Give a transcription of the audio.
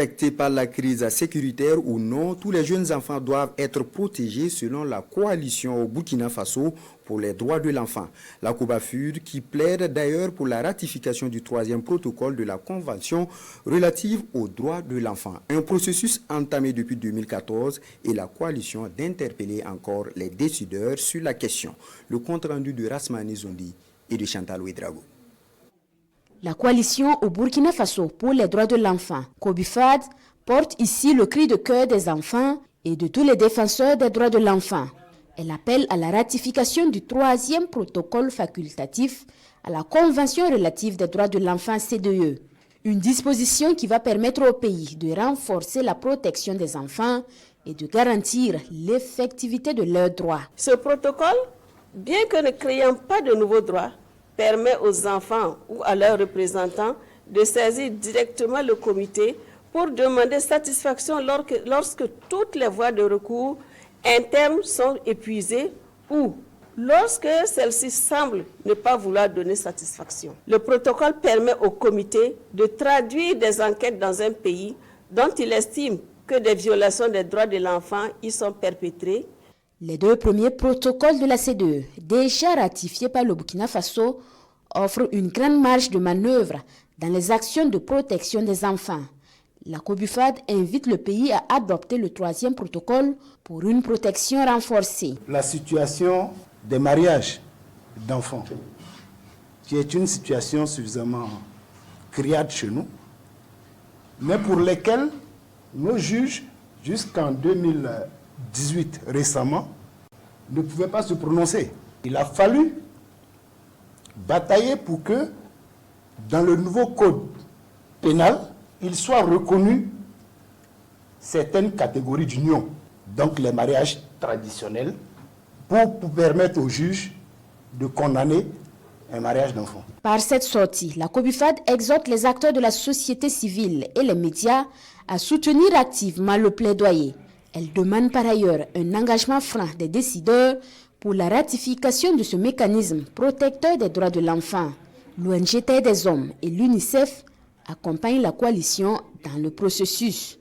Affectés par la crise sécuritaire ou non, tous les jeunes enfants doivent être protégés selon la coalition au Burkina Faso pour les droits de l'enfant. La COBAFUR qui plaide d'ailleurs pour la ratification du 3e protocole de la Convention relative aux droits de l'enfant. Un processus entamé depuis 2014 et la coalition d'interpeller encore les décideurs sur la question. Le compte-rendu de Rasmani Zondi et de Chantal Ouedraogo. La coalition au Burkina Faso pour les droits de l'enfant, COBIFAD, porte ici le cri de cœur des enfants et de tous les défenseurs des droits de l'enfant. Elle appelle à la ratification du 3e protocole facultatif à la Convention relative des droits de l'enfant CDE. Une disposition qui va permettre au pays de renforcer la protection des enfants et de garantir l'effectivité de leurs droits. Ce protocole, bien que ne créant pas de nouveaux droits, permet aux enfants ou à leurs représentants de saisir directement le comité pour demander satisfaction lorsque toutes les voies de recours internes sont épuisées ou lorsque celles-ci semblent ne pas vouloir donner satisfaction. Le protocole permet au comité de traduire des enquêtes dans un pays dont il estime que des violations des droits de l'enfant y sont perpétrées. Les 2 premiers protocoles de la CDE, déjà ratifiés par le Burkina Faso, offrent une grande marge de manœuvre dans les actions de protection des enfants. La COBIFAD invite le pays à adopter le 3e protocole pour une protection renforcée. La situation des mariages d'enfants, qui est une situation suffisamment criarde chez nous, mais pour lesquelles nos juges, jusqu'en 2018 récemment, ne pouvaient pas se prononcer. Il a fallu batailler pour que, dans le nouveau code pénal, il soit reconnu certaines catégories d'union, donc les mariages traditionnels, pour permettre aux juges de condamner un mariage d'enfant. Par cette sortie, la COBIFAD exhorte les acteurs de la société civile et les médias à soutenir activement le plaidoyer. Elle demande par ailleurs un engagement franc des décideurs pour la ratification de ce mécanisme protecteur des droits de l'enfant. L'ONG Terre des Hommes et l'UNICEF accompagnent la coalition dans le processus.